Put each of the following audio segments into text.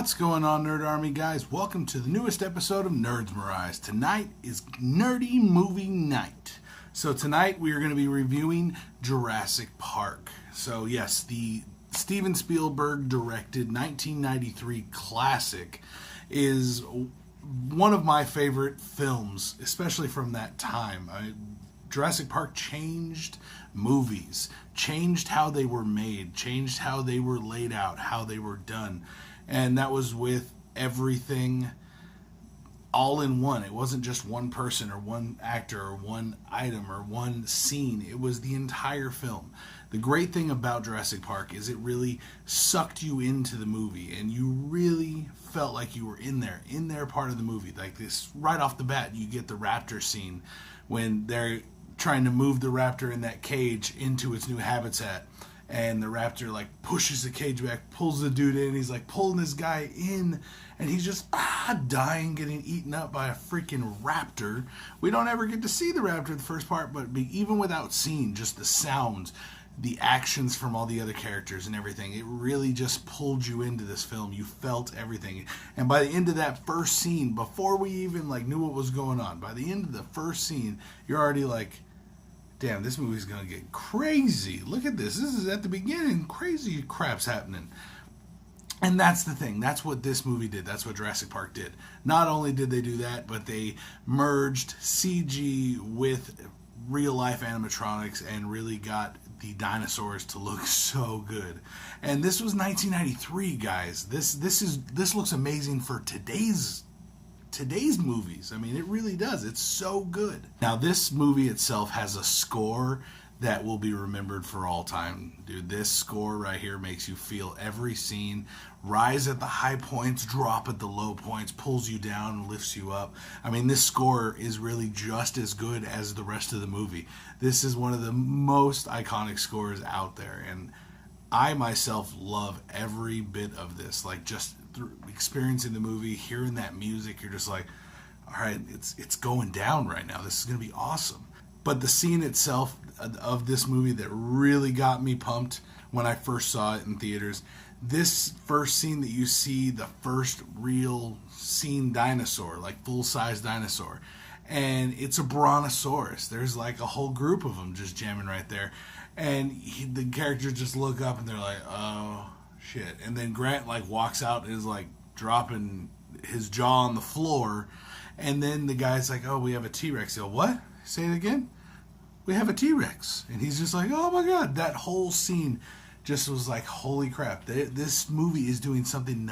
What's going on, Nerd Army guys? Welcome to the newest episode of Nerds Mirage. Tonight is Nerdy Movie Night. So tonight we are going to be reviewing Jurassic Park. So yes, the Steven Spielberg directed 1993 classic is one of my favorite films, especially from that time. Jurassic Park changed movies, changed how they were made, changed how they were laid out, how they were done. And that was with everything all in one. It wasn't just one person or one actor or one item or one scene. It was the entire film. The great thing about Jurassic Park is it really sucked you into the movie, and you really felt like you were in their part of the movie. Like this, right off the bat, you get the raptor scene when they're trying to move the raptor in that cage into its new habitat. And the raptor like pushes the cage back, pulls the dude in. He's like pulling this guy in, and he's just dying, getting eaten up by a freaking raptor. We don't ever get to see the raptor in the first part, but even without seeing, just the sounds, the actions from all the other characters and everything, it really just pulled you into this film. You felt everything. And by the end of that first scene, before we even like knew what was going on, by the end of the first scene, you're already like, damn, this movie's gonna get crazy. Look at this. This is at the beginning. Crazy crap's happening. And that's the thing. That's what this movie did. That's what Jurassic Park did. Not only did they do that, but they merged CG with real life animatronics and really got the dinosaurs to look so good. And this was 1993, guys. This looks amazing for today's movies. I mean, it really does. It's so good. Now, this movie itself has a score that will be remembered for all time. Dude, this score right here makes you feel every scene, rise at the high points, drop at the low points, pulls you down, lifts you up. I mean, this score is really just as good as the rest of the movie. This is one of the most iconic scores out there, and I myself love every bit of this. Like, just through experiencing the movie, hearing that music, you're just like, all right, it's going down right now. This is going to be awesome. But the scene itself of this movie that really got me pumped when I first saw it in theaters, this first scene that you see, the first real seen dinosaur, like full-size dinosaur, and it's a brontosaurus. There's like a whole group of them just jamming right there. And the characters just look up and they're like, oh, shit. And then Grant like walks out and is like dropping his jaw on the floor. And then the guy's like, oh, we have a T-Rex. He'll, what? Say it again? We have a T-Rex. And he's just like, oh my God. That whole scene just was like, holy crap. This movie is doing something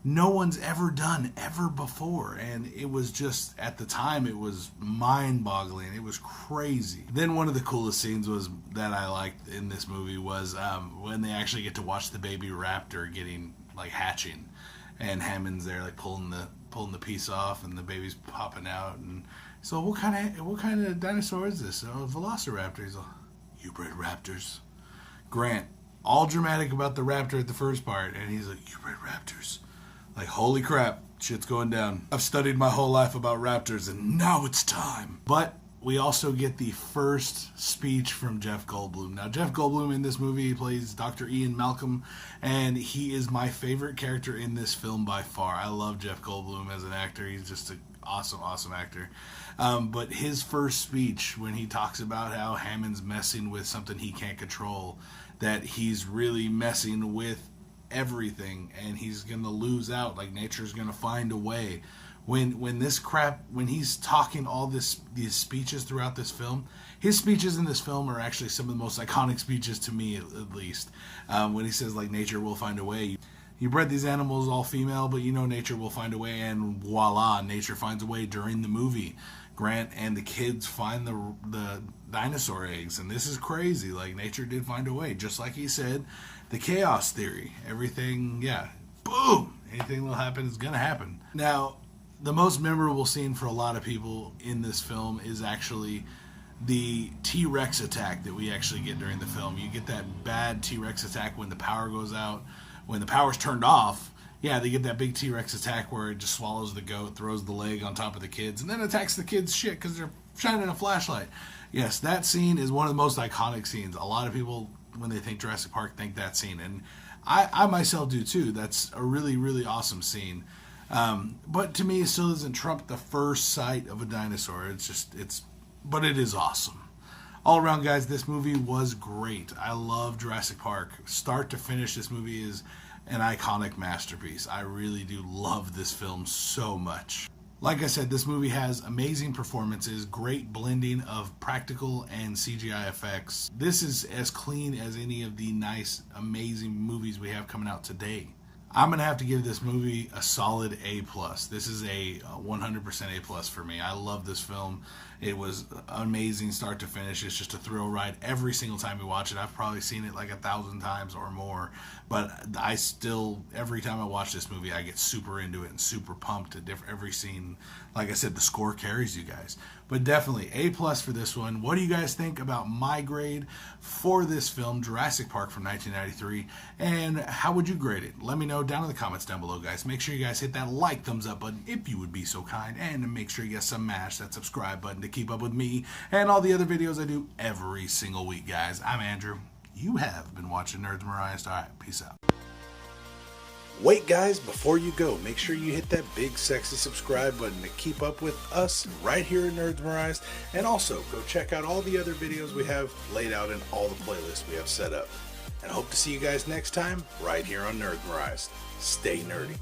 no one's ever done ever before. And it was just, at the time, it was mind-boggling. It was crazy. Then one of the coolest scenes that I liked in this movie was when they actually get to watch the baby raptor getting, like, hatching. And Hammond's there, like, pulling the piece off, and the baby's popping out. And so, what kind of dinosaur is this? Oh, Velociraptor. He's like, you bred raptors? Grant, all dramatic about the raptor at the first part, and he's like, you bred raptors? Like, holy crap, shit's going down. I've studied my whole life about raptors, and now it's time. But we also get the first speech from Jeff Goldblum. Now, Jeff Goldblum in this movie plays Dr. Ian Malcolm, and he is my favorite character in this film by far. I love Jeff Goldblum as an actor. He's just an awesome, awesome actor. But his first speech, when he talks about how Hammond's messing with something he can't control, that he's really messing with everything, and he's gonna lose out, like nature's gonna find a way. When he's talking all these speeches throughout this film, his speeches in this film are actually some of the most iconic speeches to me, at least. When he says, like, nature will find a way. You bred these animals all female, but you know nature will find a way, and voila, nature finds a way. During the movie, Grant and the kids find the dinosaur eggs, and this is crazy. Like, nature did find a way, just like he said. The chaos theory, everything, yeah, boom, anything that'll happen is gonna happen. Now, the most memorable scene for a lot of people in this film is actually the T-Rex attack that we actually get during the film. You get that bad T-Rex attack when the power goes out. When the power's turned off, yeah, they get that big T-Rex attack where it just swallows the goat, throws the leg on top of the kids, and then attacks the kids' shit because they're shining a flashlight. Yes, that scene is one of the most iconic scenes. A lot of people, when they think Jurassic Park, think that scene. And I myself do too. That's a really, really awesome scene. But to me, it still doesn't trump the first sight of a dinosaur. But it is awesome. All around, guys, this movie was great. I love Jurassic Park. Start to finish, this movie is an iconic masterpiece. I really do love this film so much. Like I said, this movie has amazing performances, great blending of practical and CGI effects. This is as clean as any of the nice, amazing movies we have coming out today. I'm going to have to give this movie a solid A+. This is a 100% A+ for me. I love this film. It was amazing start to finish. It's just a thrill ride every single time we watch it. I've probably seen it like 1,000 times or more, but I still, every time I watch this movie, I get super into it and super pumped at every scene. Like I said, the score carries you guys. But definitely A+ for this one. What do you guys think about my grade for this film, Jurassic Park from 1993? And how would you grade it? Let me know down in the comments down below, guys. Make sure you guys hit that like, thumbs up button if you would be so kind. And make sure you guys smash that subscribe button to keep up with me and all the other videos I do every single week, guys. I'm Andrew. You have been watching Nerdsmerized. All right, peace out. Wait, guys, before you go, make sure you hit that big sexy subscribe button to keep up with us right here in Nerdsmerized, and also go check out all the other videos we have laid out in all the playlists we have set up. And I hope to see you guys next time right here on Nerdsmerized. Stay nerdy.